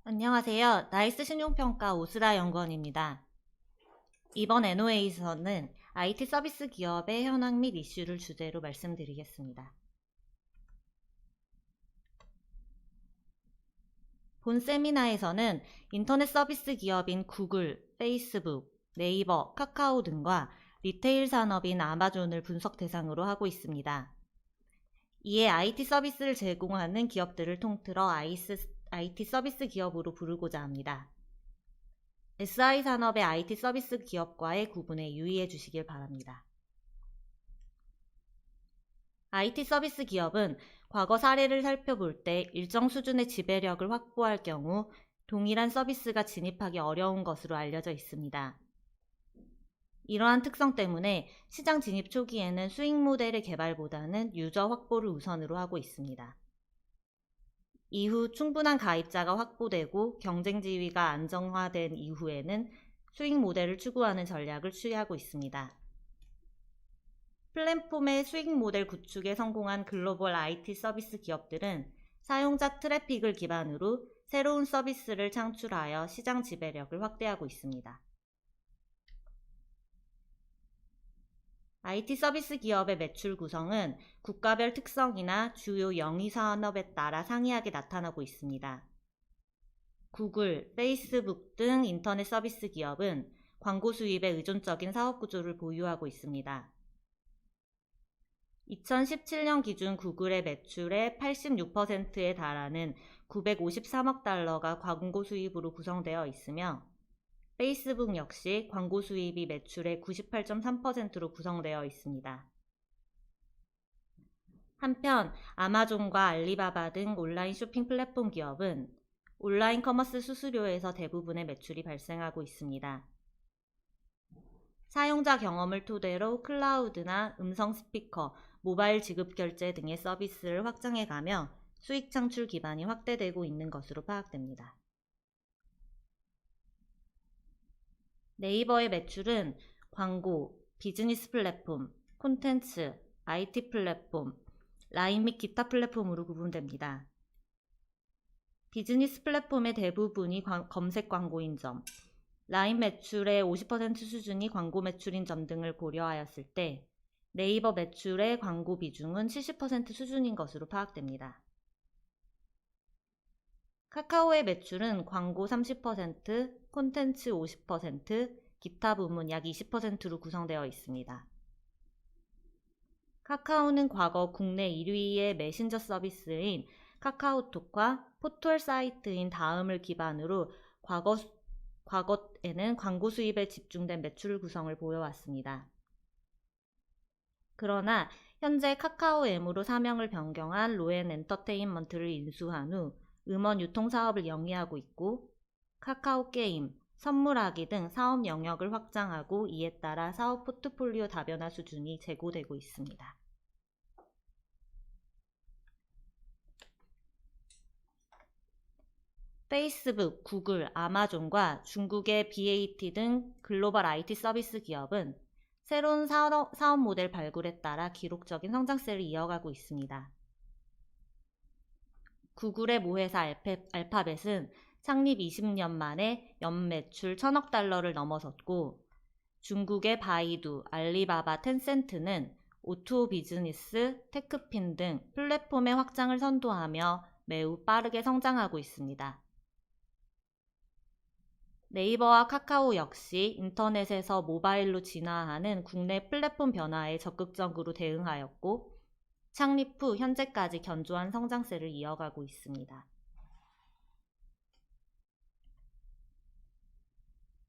안녕하세요. 나이스 신용평가 오스라 연구원입니다. 이번 NOA에서는 IT 서비스 기업의 현황 및 이슈를 주제로 말씀드리겠습니다. 본 세미나에서는 인터넷 서비스 기업인 구글, 페이스북, 네이버, 카카오 등과 리테일 산업인 아마존을 분석 대상으로 하고 있습니다. 이에 IT 서비스를 제공하는 기업들을 통틀어 IT 서비스 기업으로 부르고자 합니다. SI 산업의 IT 서비스 기업과의 구분에 유의해 주시길 바랍니다. IT 서비스 기업은 과거 사례를 살펴볼 때 일정 수준의 지배력을 확보할 경우 동일한 서비스가 진입하기 어려운 것으로 알려져 있습니다. 이러한 특성 때문에 시장 진입 초기에는 수익 모델의 개발보다는 유저 확보를 우선으로 하고 있습니다. 이후 충분한 가입자가 확보되고 경쟁 지위가 안정화된 이후에는 수익 모델을 추구하는 전략을 취하고 있습니다. 플랫폼의 수익 모델 구축에 성공한 글로벌 IT 서비스 기업들은 사용자 트래픽을 기반으로 새로운 서비스를 창출하여 시장 지배력을 확대하고 있습니다. IT 서비스 기업의 매출 구성은 국가별 특성이나 주요 영위 산업에 따라 상이하게 나타나고 있습니다. 구글, 페이스북 등 인터넷 서비스 기업은 광고 수입에 의존적인 사업 구조를 보유하고 있습니다. 2017년 기준 구글의 매출의 86%에 달하는 953억 달러가 광고 수입으로 구성되어 있으며 페이스북 역시 광고 수입이 매출의 98.3%로 구성되어 있습니다. 한편 아마존과 알리바바 등 온라인 쇼핑 플랫폼 기업은 온라인 커머스 수수료에서 대부분의 매출이 발생하고 있습니다. 사용자 경험을 토대로 클라우드나 음성 스피커, 모바일 지급 결제 등의 서비스를 확장해가며 수익 창출 기반이 확대되고 있는 것으로 파악됩니다. 네이버의 매출은 광고, 비즈니스 플랫폼, 콘텐츠, IT 플랫폼, 라인 및 기타 플랫폼으로 구분됩니다. 비즈니스 플랫폼의 대부분이 검색 광고인 점, 라인 매출의 50% 수준이 광고 매출인 점 등을 고려하였을 때 네이버 매출의 광고 비중은 70% 수준인 것으로 파악됩니다. 카카오의 매출은 광고 30%, 콘텐츠 50%, 기타 부문 약 20%로 구성되어 있습니다. 카카오는 과거 국내 1위의 메신저 서비스인 카카오톡과 포털 사이트인 다음을 기반으로 과거에는 광고 수입에 집중된 매출 구성을 보여왔습니다. 그러나 현재 카카오엠으로 사명을 변경한 로엔 엔터테인먼트를 인수한 후 음원 유통 사업을 영위하고 있고 카카오 게임, 선물하기 등 사업 영역을 확장하고 이에 따라 사업 포트폴리오 다변화 수준이 제고되고 있습니다. 페이스북, 구글, 아마존과 중국의 BAT 등 글로벌 IT 서비스 기업은 새로운 사업 모델 발굴에 따라 기록적인 성장세를 이어가고 있습니다. 구글의 모회사 알파벳은 창립 20년 만에 연매출 1000억 달러를 넘어섰고 중국의 바이두, 알리바바, 텐센트는 O2O 비즈니스, 테크핀 등 플랫폼의 확장을 선도하며 매우 빠르게 성장하고 있습니다. 네이버와 카카오 역시 인터넷에서 모바일로 진화하는 국내 플랫폼 변화에 적극적으로 대응하였고 창립 후 현재까지 견조한 성장세를 이어가고 있습니다.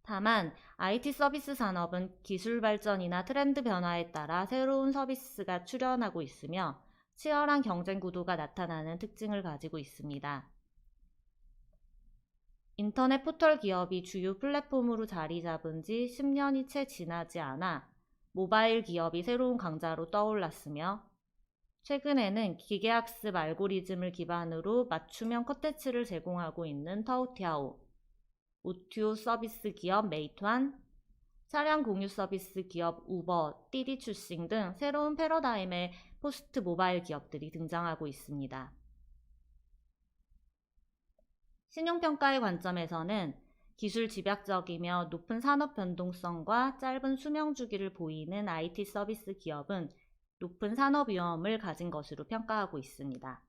다만 IT 서비스 산업은 기술 발전이나 트렌드 변화에 따라 새로운 서비스가 출현하고 있으며 치열한 경쟁 구도가 나타나는 특징을 가지고 있습니다. 인터넷 포털 기업이 주요 플랫폼으로 자리 잡은 지 10년이 채 지나지 않아 모바일 기업이 새로운 강자로 떠올랐으며 최근에는 기계학습 알고리즘을 기반으로 맞춤형 콘텐츠를 제공하고 있는 타오티아오, 오디오 서비스 기업 메이투안, 차량 공유 서비스 기업 우버, 띠디 출싱 등 새로운 패러다임의 포스트 모바일 기업들이 등장하고 있습니다. 신용평가의 관점에서는 기술 집약적이며 높은 산업 변동성과 짧은 수명 주기를 보이는 IT 서비스 기업은 높은 산업 위험을 가진 것으로 평가하고 있습니다.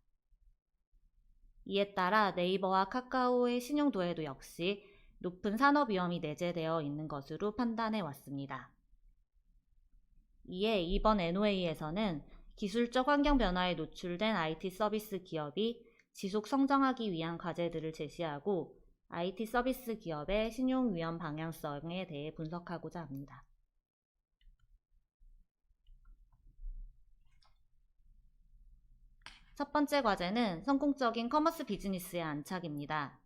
이에 따라 네이버와 카카오의 신용도에도 역시 높은 산업 위험이 내재되어 있는 것으로 판단해 왔습니다. 이에 이번 NOA에서는 기술적 환경 변화에 노출된 IT 서비스 기업이 지속 성장하기 위한 과제들을 제시하고 IT 서비스 기업의 신용 위험 방향성에 대해 분석하고자 합니다. 첫 번째 과제는 성공적인 커머스 비즈니스의 안착입니다.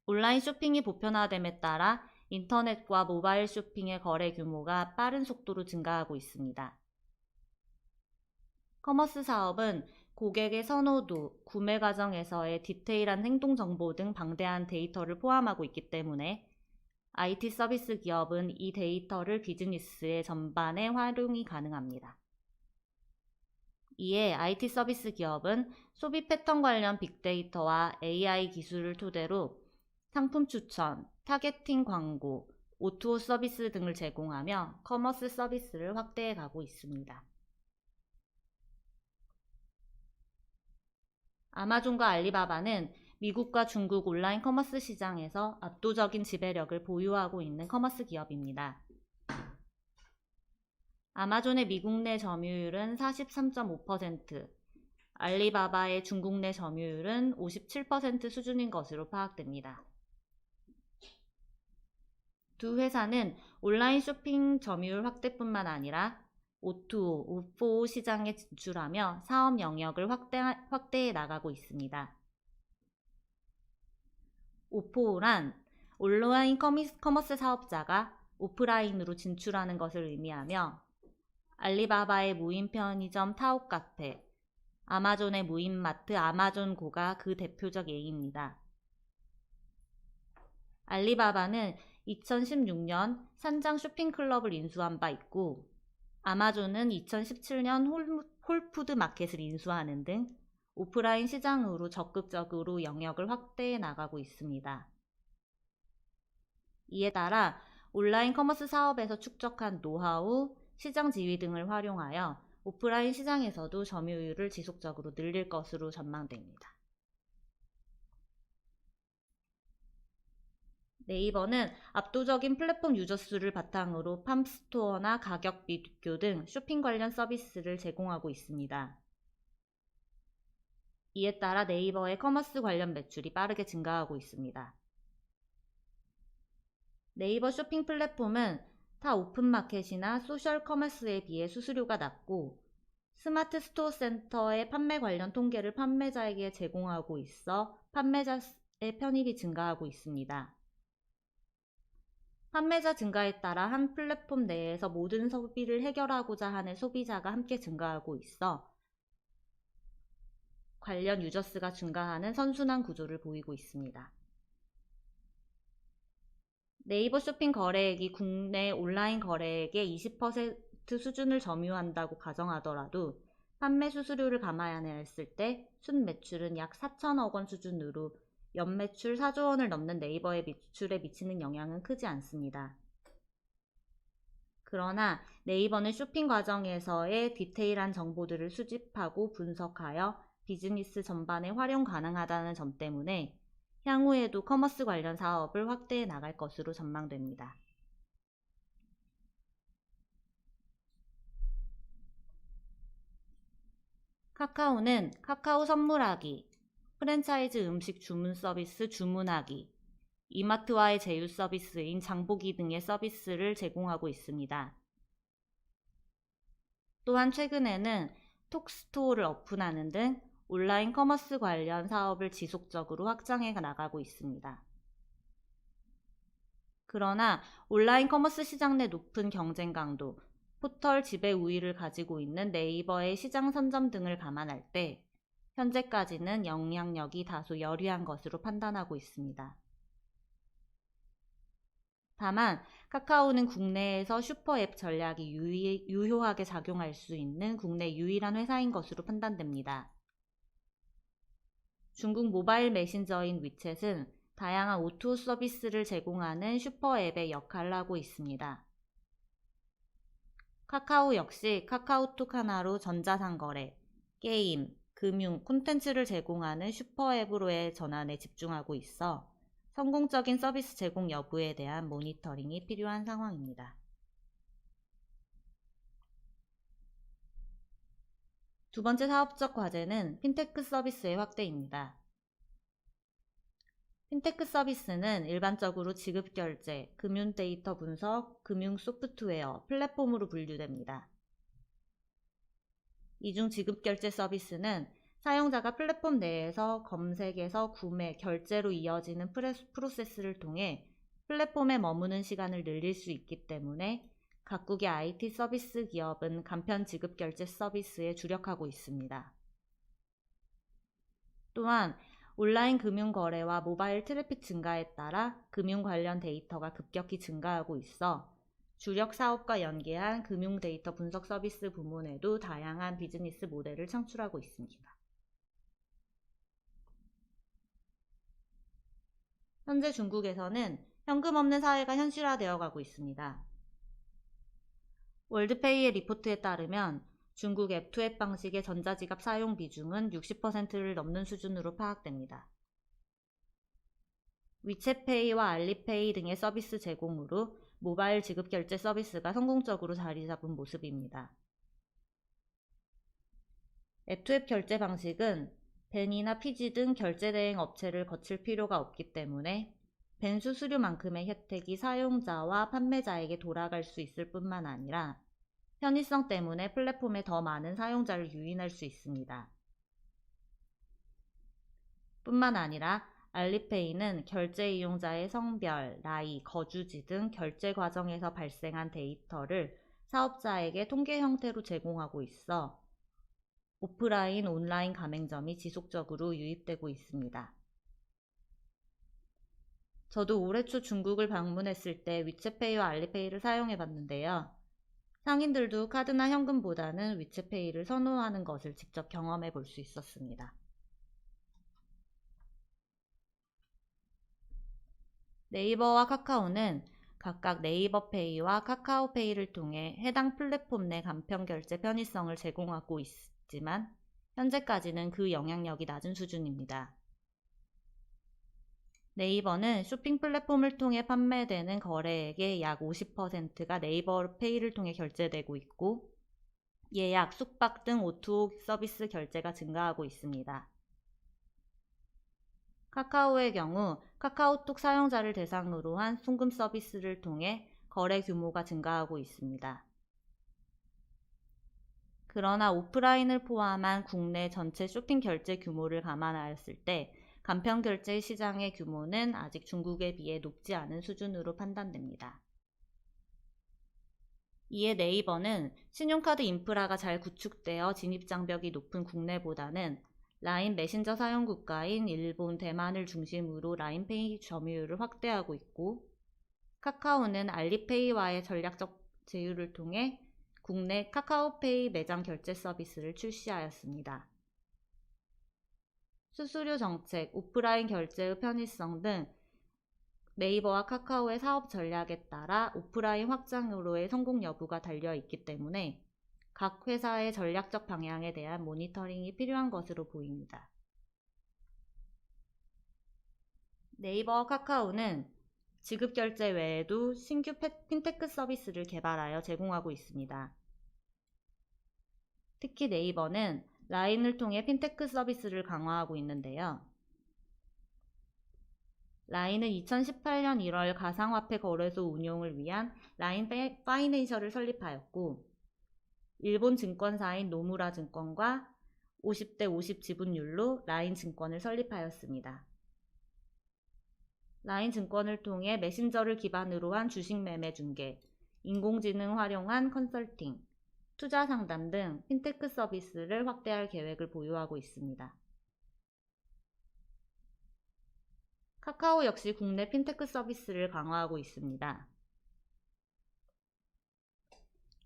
온라인 쇼핑이 보편화됨에 따라 인터넷과 모바일 쇼핑의 거래 규모가 빠른 속도로 증가하고 있습니다. 커머스 사업은 고객의 선호도, 구매 과정에서의 디테일한 행동 정보 등 방대한 데이터를 포함하고 있기 때문에 IT 서비스 기업은 이 데이터를 비즈니스의 전반에 활용이 가능합니다. 이에 IT 서비스 기업은 소비 패턴 관련 빅데이터와 AI 기술을 토대로 상품 추천, 타겟팅 광고, O2O 서비스 등을 제공하며 커머스 서비스를 확대해 가고 있습니다. 아마존과 알리바바는 미국과 중국 온라인 커머스 시장에서 압도적인 지배력을 보유하고 있는 커머스 기업입니다. 아마존의 미국 내 점유율은 43.5%, 알리바바의 중국 내 점유율은 57% 수준인 것으로 파악됩니다. 두 회사는 온라인 쇼핑 점유율 확대뿐만 아니라 O2O, O4O 시장에 진출하며 사업 영역을 확대해 나가고 있습니다. O4O란 온라인 커머스 사업자가 오프라인으로 진출하는 것을 의미하며 알리바바의 무인 편의점 타오카페, 아마존의 무인마트 아마존고가 그 대표적 예입니다. 알리바바는 2016년 산장 쇼핑클럽을 인수한 바 있고 아마존은 2017년 홀푸드 마켓을 인수하는 등 오프라인 시장으로 적극적으로 영역을 확대해 나가고 있습니다. 이에 따라 온라인 커머스 사업에서 축적한 노하우, 시장 지위 등을 활용하여 오프라인 시장에서도 점유율을 지속적으로 늘릴 것으로 전망됩니다. 네이버는 압도적인 플랫폼 유저 수를 바탕으로 팜스토어나 가격 비교 등 쇼핑 관련 서비스를 제공하고 있습니다. 이에 따라 네이버의 커머스 관련 매출이 빠르게 증가하고 있습니다. 네이버 쇼핑 플랫폼은 타 오픈마켓이나 소셜 커머스에 비해 수수료가 낮고 스마트 스토어 센터의 판매 관련 통계를 판매자에게 제공하고 있어 판매자의 편입이 증가하고 있습니다. 판매자 증가에 따라 한 플랫폼 내에서 모든 소비를 해결하고자 하는 소비자가 함께 증가하고 있어 관련 유저수가 증가하는 선순환 구조를 보이고 있습니다. 네이버 쇼핑 거래액이 국내 온라인 거래액의 20% 수준을 점유한다고 가정하더라도 판매 수수료를 감안했을 때 순매출은 약 4천억 원 수준으로 연매출 4조 원을 넘는 네이버의 매출에 미치는 영향은 크지 않습니다. 그러나 네이버는 쇼핑 과정에서의 디테일한 정보들을 수집하고 분석하여 비즈니스 전반에 활용 가능하다는 점 때문에 향후에도 커머스 관련 사업을 확대해 나갈 것으로 전망됩니다. 카카오는 카카오 선물하기, 프랜차이즈 음식 주문 서비스 주문하기, 이마트와의 제휴 서비스인 장보기 등의 서비스를 제공하고 있습니다. 또한 최근에는 톡스토어를 오픈하는 등 온라인 커머스 관련 사업을 지속적으로 확장해 나가고 있습니다. 그러나 온라인 커머스 시장 내 높은 경쟁 강도, 포털 지배 우위를 가지고 있는 네이버의 시장 선점 등을 감안할 때 현재까지는 영향력이 다소 여리한 것으로 판단하고 있습니다. 다만 카카오는 국내에서 슈퍼앱 전략이 유효하게 작용할 수 있는 국내 유일한 회사인 것으로 판단됩니다. 중국 모바일 메신저인 위챗은 다양한 O2O 서비스를 제공하는 슈퍼앱의 역할을 하고 있습니다. 카카오 역시 카카오톡 하나로 전자상거래, 게임, 금융, 콘텐츠를 제공하는 슈퍼앱으로의 전환에 집중하고 있어 성공적인 서비스 제공 여부에 대한 모니터링이 필요한 상황입니다. 두 번째 사업적 과제는 핀테크 서비스의 확대입니다. 핀테크 서비스는 일반적으로 지급결제, 금융 데이터 분석, 금융 소프트웨어, 플랫폼으로 분류됩니다. 이 중 지급결제 서비스는 사용자가 플랫폼 내에서 검색에서 구매, 결제로 이어지는 프로세스를 통해 플랫폼에 머무는 시간을 늘릴 수 있기 때문에 각국의 IT 서비스 기업은 간편 지급결제 서비스에 주력하고 있습니다. 또한 온라인 금융 거래와 모바일 트래픽 증가에 따라 금융 관련 데이터가 급격히 증가하고 있어 주력 사업과 연계한 금융 데이터 분석 서비스 부문에도 다양한 비즈니스 모델을 창출하고 있습니다. 현재 중국에서는 현금 없는 사회가 현실화되어 가고 있습니다. 월드페이의 리포트에 따르면 중국 앱2앱 방식의 전자지갑 사용 비중은 60%를 넘는 수준으로 파악됩니다. 위챗페이와 알리페이 등의 서비스 제공으로 모바일 지급 결제 서비스가 성공적으로 자리 잡은 모습입니다. 앱2앱 결제 방식은 벤이나 피지 등 결제 대행 업체를 거칠 필요가 없기 때문에 벤 수수료만큼의 혜택이 사용자와 판매자에게 돌아갈 수 있을 뿐만 아니라 편의성 때문에 플랫폼에 더 많은 사용자를 유인할 수 있습니다. 뿐만 아니라 알리페이는 결제 이용자의 성별, 나이, 거주지 등 결제 과정에서 발생한 데이터를 사업자에게 통계 형태로 제공하고 있어 오프라인, 온라인 가맹점이 지속적으로 유입되고 있습니다. 저도 올해 초 중국을 방문했을 때 위챗페이와 알리페이를 사용해 봤는데요. 상인들도 카드나 현금보다는 위챗페이를 선호하는 것을 직접 경험해 볼 수 있었습니다. 네이버와 카카오는 각각 네이버페이와 카카오페이를 통해 해당 플랫폼 내 간편 결제 편의성을 제공하고 있지만 현재까지는 그 영향력이 낮은 수준입니다. 네이버는 쇼핑 플랫폼을 통해 판매되는 거래액의 약 50%가 네이버페이를 통해 결제되고 있고 예약, 숙박 등 O2O 서비스 결제가 증가하고 있습니다. 카카오의 경우 카카오톡 사용자를 대상으로 한 송금 서비스를 통해 거래 규모가 증가하고 있습니다. 그러나 오프라인을 포함한 국내 전체 쇼핑 결제 규모를 감안하였을 때 간편 결제 시장의 규모는 아직 중국에 비해 높지 않은 수준으로 판단됩니다. 이에 네이버는 신용카드 인프라가 잘 구축되어 진입장벽이 높은 국내보다는 라인 메신저 사용 국가인 일본, 대만을 중심으로 라인페이 점유율을 확대하고 있고 카카오는 알리페이와의 전략적 제휴를 통해 국내 카카오페이 매장 결제 서비스를 출시하였습니다. 수수료 정책, 오프라인 결제의 편의성 등 네이버와 카카오의 사업 전략에 따라 오프라인 확장으로의 성공 여부가 달려 있기 때문에 각 회사의 전략적 방향에 대한 모니터링이 필요한 것으로 보입니다. 네이버와 카카오는 지급결제 외에도 신규 핀테크 서비스를 개발하여 제공하고 있습니다. 특히 네이버는 라인을 통해 핀테크 서비스를 강화하고 있는데요. 라인은 2018년 1월 가상화폐 거래소 운용을 위한 라인 파이낸셜을 설립하였고 일본 증권사인 노무라 증권과 50대 50 지분율로 라인 증권을 설립하였습니다. 라인 증권을 통해 메신저를 기반으로 한 주식 매매 중개, 인공지능 활용한 컨설팅, 투자 상담 등 핀테크 서비스를 확대할 계획을 보유하고 있습니다. 카카오 역시 국내 핀테크 서비스를 강화하고 있습니다.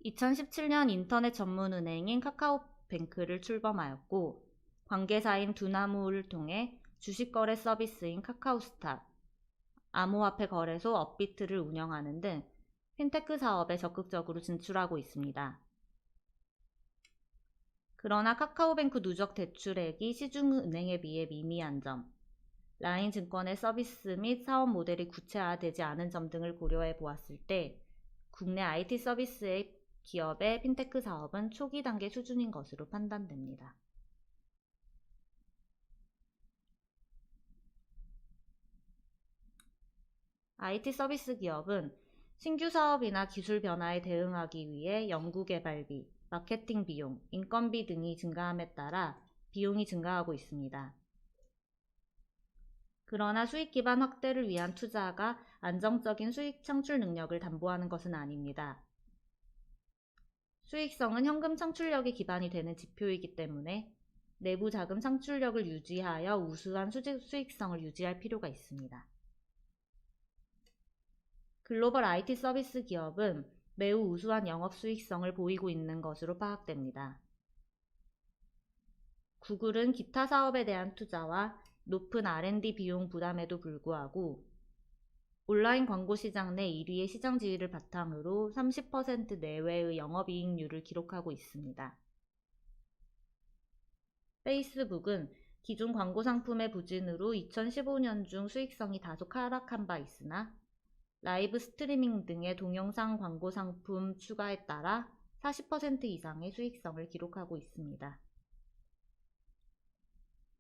2017년 인터넷 전문은행인 카카오뱅크를 출범하였고 관계사인 두나무를 통해 주식거래 서비스인 카카오스탁, 암호화폐 거래소 업비트를 운영하는 등 핀테크 사업에 적극적으로 진출하고 있습니다. 그러나 카카오뱅크 누적 대출액이 시중은행에 비해 미미한 점, 라인증권의 서비스 및 사업 모델이 구체화되지 않은 점 등을 고려해 보았을 때 국내 IT 서비스의 기업의 핀테크 사업은 초기 단계 수준인 것으로 판단됩니다. IT 서비스 기업은 신규 사업이나 기술 변화에 대응하기 위해 연구개발비, 마케팅 비용, 인건비 등이 증가함에 따라 비용이 증가하고 있습니다. 그러나 수익 기반 확대를 위한 투자가 안정적인 수익 창출 능력을 담보하는 것은 아닙니다. 수익성은 현금 창출력이 기반이 되는 지표이기 때문에 내부 자금 창출력을 유지하여 우수한 수익성을 유지할 필요가 있습니다. 글로벌 IT 서비스 기업은 매우 우수한 영업 수익성을 보이고 있는 것으로 파악됩니다. 구글은 기타 사업에 대한 투자와 높은 R&D 비용 부담에도 불구하고 온라인 광고 시장 내 1위의 시장 지위를 바탕으로 30% 내외의 영업이익률을 기록하고 있습니다. 페이스북은 기존 광고 상품의 부진으로 2015년 중 수익성이 다소 하락한 바 있으나 라이브 스트리밍 등의 동영상 광고 상품 추가에 따라 40% 이상의 수익성을 기록하고 있습니다.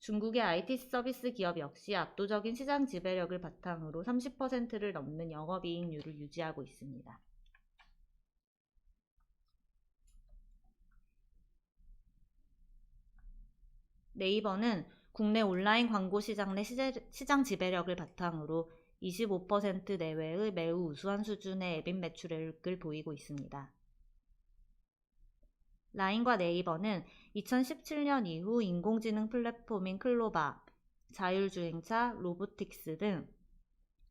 중국의 IT 서비스 기업 역시 압도적인 시장 지배력을 바탕으로 30%를 넘는 영업이익률을 유지하고 있습니다. 네이버는 국내 온라인 광고 시장 내 시장 지배력을 바탕으로 25% 내외의 매우 우수한 수준의 앱인 매출액을 보이고 있습니다. 라인과 네이버는 2017년 이후 인공지능 플랫폼인 클로바, 자율주행차, 로보틱스 등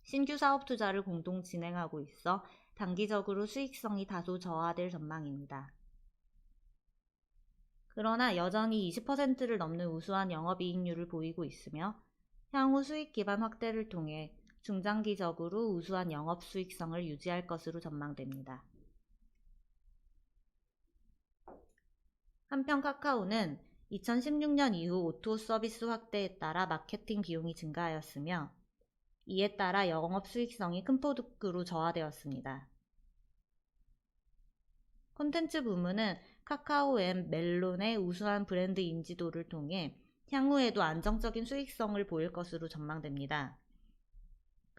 신규 사업 투자를 공동 진행하고 있어 단기적으로 수익성이 다소 저하될 전망입니다. 그러나 여전히 20%를 넘는 우수한 영업이익률을 보이고 있으며 향후 수익 기반 확대를 통해 중장기적으로 우수한 영업 수익성을 유지할 것으로 전망됩니다. 한편 카카오는 2016년 이후 O2O 서비스 확대에 따라 마케팅 비용이 증가하였으며 이에 따라 영업 수익성이 큰 폭으로 저하되었습니다. 콘텐츠 부문은 카카오 앱 멜론의 우수한 브랜드 인지도를 통해 향후에도 안정적인 수익성을 보일 것으로 전망됩니다.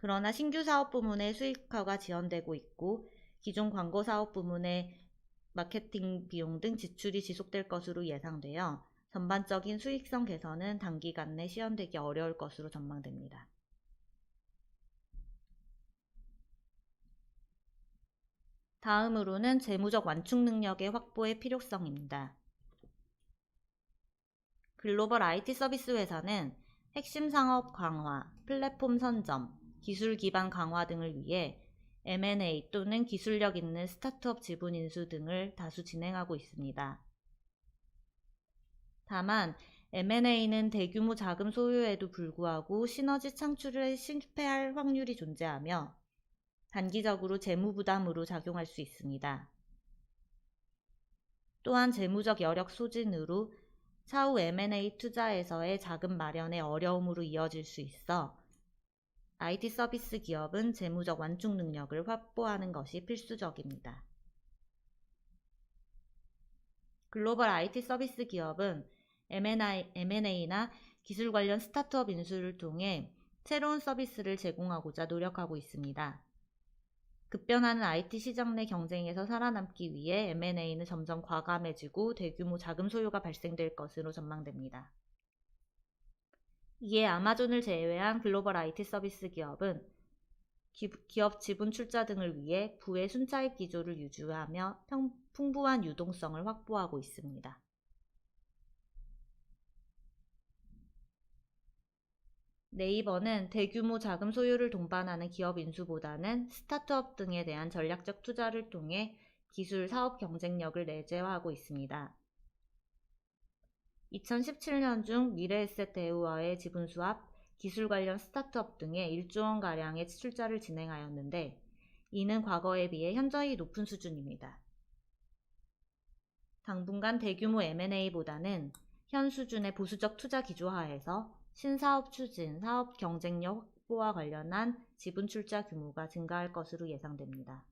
그러나 신규 사업 부문의 수익화가 지연되고 있고 기존 광고 사업 부문의 마케팅 비용 등 지출이 지속될 것으로 예상되어 전반적인 수익성 개선은 단기간 내 시현되기 어려울 것으로 전망됩니다. 다음으로는 재무적 완충 능력의 확보의 필요성입니다. 글로벌 IT 서비스 회사는 핵심 상업 강화, 플랫폼 선점, 기술 기반 강화 등을 위해 M&A 또는 기술력 있는 스타트업 지분 인수 등을 다수 진행하고 있습니다. 다만 M&A는 대규모 자금 소요에도 불구하고 시너지 창출에 실패할 확률이 존재하며 단기적으로 재무 부담으로 작용할 수 있습니다. 또한 재무적 여력 소진으로 차후 M&A 투자에서의 자금 마련의 어려움으로 이어질 수 있어 IT 서비스 기업은 재무적 완충 능력을 확보하는 것이 필수적입니다. 글로벌 IT 서비스 기업은 M&A나 기술 관련 스타트업 인수를 통해 새로운 서비스를 제공하고자 노력하고 있습니다. 급변하는 IT 시장 내 경쟁에서 살아남기 위해 M&A는 점점 과감해지고 대규모 자금 소요가 발생될 것으로 전망됩니다. 이에 아마존을 제외한 글로벌 IT 서비스 기업은 기업 지분 출자 등을 위해 부의 순차익 기조를 유지하며 풍부한 유동성을 확보하고 있습니다. 네이버는 대규모 자금 소요를 동반하는 기업 인수보다는 스타트업 등에 대한 전략적 투자를 통해 기술, 사업 경쟁력을 내재화하고 있습니다. 2017년 중 미래에셋 대우와의 지분 수합, 기술 관련 스타트업 등에 1조 원가량의 출자를 진행하였는데 이는 과거에 비해 현저히 높은 수준입니다. 당분간 대규모 M&A보다는 현 수준의 보수적 투자 기조하에서 신사업 추진, 사업 경쟁력 확보와 관련한 지분 출자 규모가 증가할 것으로 예상됩니다.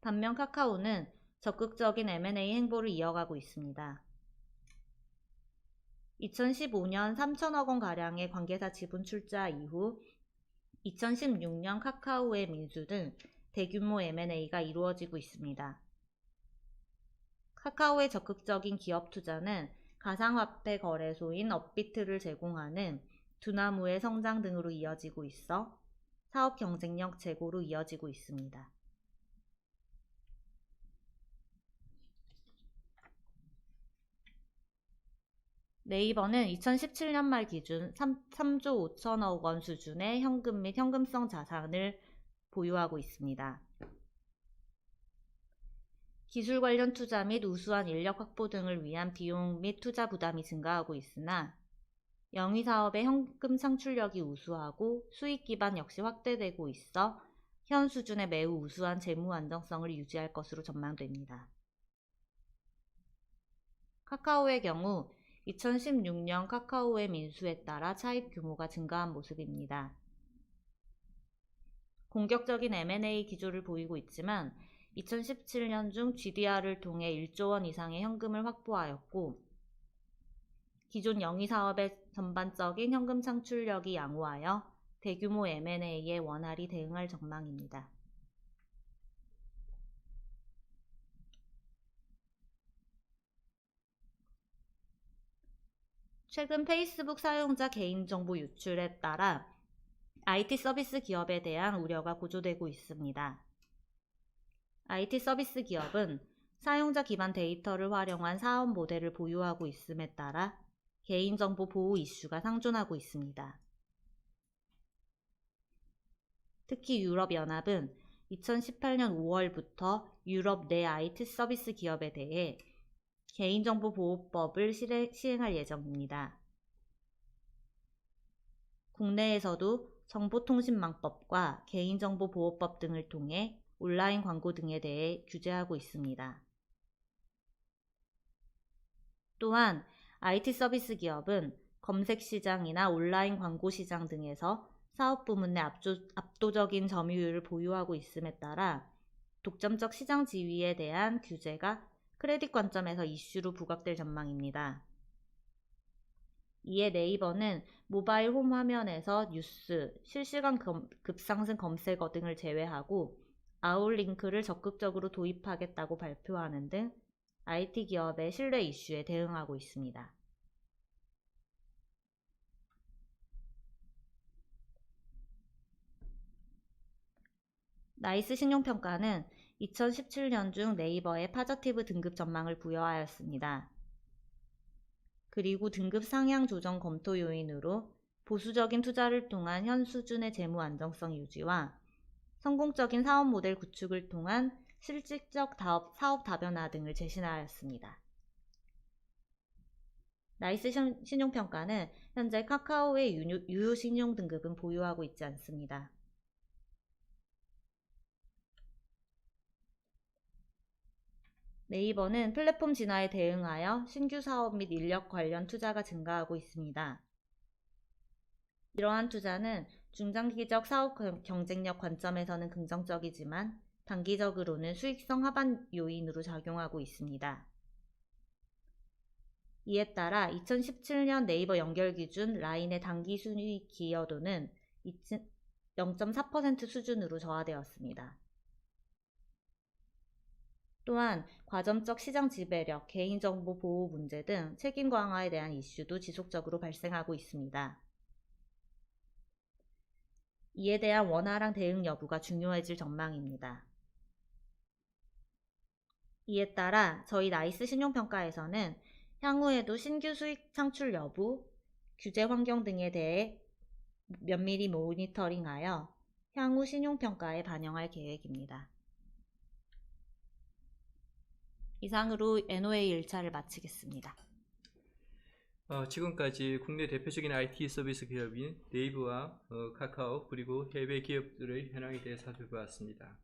반면 카카오는 적극적인 M&A 행보를 이어가고 있습니다. 2015년 3천억 원가량의 관계사 지분 출자 이후 2016년 카카오의 민수 등 대규모 M&A가 이루어지고 있습니다. 카카오의 적극적인 기업 투자는 가상화폐 거래소인 업비트를 제공하는 두나무의 성장 등으로 이어지고 있어 사업 경쟁력 제고로 이어지고 있습니다. 네이버는 2017년 말 기준 3조 5천억 원 수준의 현금 및 현금성 자산을 보유하고 있습니다. 기술 관련 투자 및 우수한 인력 확보 등을 위한 비용 및 투자 부담이 증가하고 있으나 영위사업의 현금 창출력이 우수하고 수익 기반 역시 확대되고 있어 현 수준의 매우 우수한 재무 안정성을 유지할 것으로 전망됩니다. 카카오의 경우 2016년 카카오의 민수에 따라 차입 규모가 증가한 모습입니다. 공격적인 M&A 기조를 보이고 있지만 2017년 중 GDR을 통해 1조 원 이상의 현금을 확보하였고 기존 영위사업의 전반적인 현금 창출력이 양호하여 대규모 M&A에 원활히 대응할 전망입니다. 최근 페이스북 사용자 개인정보 유출에 따라 IT 서비스 기업에 대한 우려가 고조되고 있습니다. IT 서비스 기업은 사용자 기반 데이터를 활용한 사업 모델을 보유하고 있음에 따라 개인정보 보호 이슈가 상존하고 있습니다. 특히 유럽연합은 2018년 5월부터 유럽 내 IT 서비스 기업에 대해 개인정보보호법을 시행할 예정입니다. 국내에서도 정보통신망법과 개인정보보호법 등을 통해 온라인 광고 등에 대해 규제하고 있습니다. 또한 IT 서비스 기업은 검색 시장이나 온라인 광고 시장 등에서 사업 부문 내 압도적인 점유율을 보유하고 있음에 따라 독점적 시장 지위에 대한 규제가 크레딧 관점에서 이슈로 부각될 전망입니다. 이에 네이버는 모바일 홈 화면에서 뉴스, 실시간 급상승 검색어 등을 제외하고 아웃링크를 적극적으로 도입하겠다고 발표하는 등 IT 기업의 신뢰 이슈에 대응하고 있습니다. 나이스 신용평가는 2017년 중 네이버의 파저티브 등급 전망을 부여하였습니다. 그리고 등급 상향 조정 검토 요인으로 보수적인 투자를 통한 현 수준의 재무 안정성 유지와 성공적인 사업 모델 구축을 통한 실질적 사업 다변화 등을 제시하였습니다. 나이스 신용평가는 현재 카카오의 유효 신용 등급은 보유하고 있지 않습니다. 네이버는 플랫폼 진화에 대응하여 신규 사업 및 인력 관련 투자가 증가하고 있습니다. 이러한 투자는 중장기적 사업 경쟁력 관점에서는 긍정적이지만 단기적으로는 수익성 하반 요인으로 작용하고 있습니다. 이에 따라 2017년 네이버 연결 기준 라인의 단기 순이익 기여도는 0.4% 수준으로 저하되었습니다. 또한 과점적 시장 지배력, 개인정보 보호 문제 등 책임 강화에 대한 이슈도 지속적으로 발생하고 있습니다. 이에 대한 원활한 대응 여부가 중요해질 전망입니다. 이에 따라 저희 나이스 신용평가에서는 향후에도 신규 수익 창출 여부, 규제 환경 등에 대해 면밀히 모니터링하여 향후 신용평가에 반영할 계획입니다. 이상으로 NOA 1차를 마치겠습니다. 지금까지 국내 대표적인 IT 서비스 기업인 네이버와 카카오 그리고 해외 기업들의 현황에 대해 살펴보았습니다.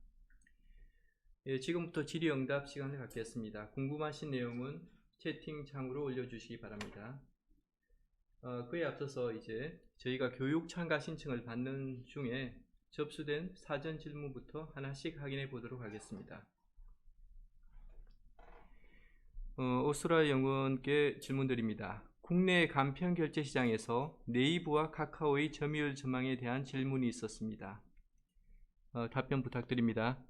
지금부터 질의응답 시간을 갖겠습니다. 궁금하신 내용은 채팅창으로 올려주시기 바랍니다. 그에 앞서서 이제 저희가 교육 참가 신청을 받는 중에 접수된 사전 질문부터 하나씩 확인해 보도록 하겠습니다. 오스라 연구원께 질문드립니다. 국내 간편 결제 시장에서 네이버와 카카오의 점유율 전망에 대한 질문이 있었습니다. 답변 부탁드립니다.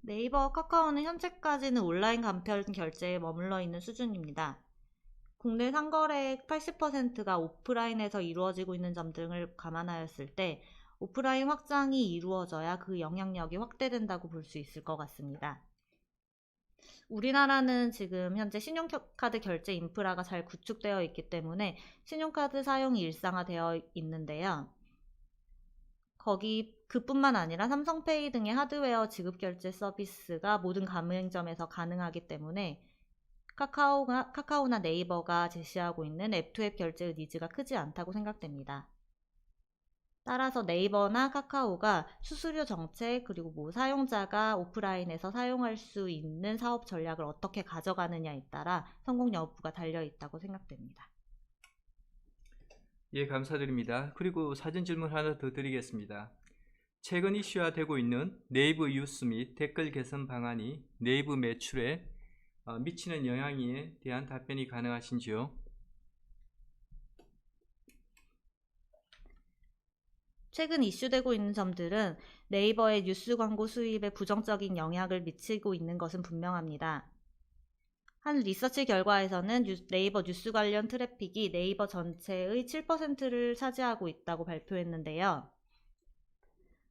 네이버와 카카오는 현재까지는 온라인 간편 결제에 머물러 있는 수준입니다. 국내 상거래액 80%가 오프라인에서 이루어지고 있는 점 등을 감안하였을 때 오프라인 확장이 이루어져야 그 영향력이 확대된다고 볼 수 있을 것 같습니다. 우리나라는 지금 현재 신용카드 결제 인프라가 잘 구축되어 있기 때문에 신용카드 사용이 일상화되어 있는데요. 그뿐만 아니라 삼성페이 등의 하드웨어 지급 결제 서비스가 모든 가맹점에서 가능하기 때문에 카카오나 네이버가 제시하고 있는 앱2앱 결제의 니즈가 크지 않다고 생각됩니다. 따라서 네이버나 카카오가 수수료 정책 그리고 사용자가 오프라인에서 사용할 수 있는 사업 전략을 어떻게 가져가느냐에 따라 성공 여부가 달려 있다고 생각됩니다. 예, 감사드립니다. 그리고 사전 질문 하나 더 드리겠습니다. 최근 이슈화되고 있는 네이버 뉴스 및 댓글 개선 방안이 네이버 매출에 미치는 영향에 대한 답변이 가능하신지요? 최근 이슈되고 있는 점들은 네이버의 뉴스 광고 수입에 부정적인 영향을 미치고 있는 것은 분명합니다. 한 리서치 결과에서는 네이버 뉴스 관련 트래픽이 네이버 전체의 7%를 차지하고 있다고 발표했는데요.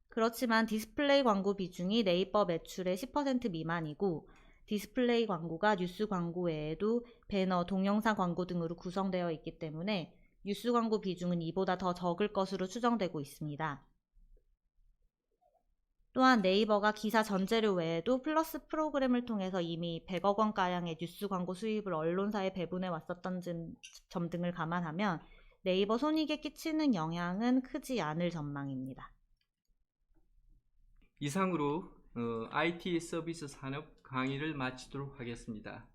그렇지만 디스플레이 광고 비중이 네이버 매출의 10% 미만이고 디스플레이 광고가 뉴스 광고 외에도 배너, 동영상 광고 등으로 구성되어 있기 때문에 뉴스 광고 비중은 이보다 더 적을 것으로 추정되고 있습니다. 또한 네이버가 기사 전재료 외에도 플러스 프로그램을 통해서 이미 100억 원가량의 뉴스 광고 수입을 언론사에 배분해 왔었던 점 등을 감안하면 네이버 손익에 끼치는 영향은 크지 않을 전망입니다. 이상으로 IT 서비스 산업 강의를 마치도록 하겠습니다.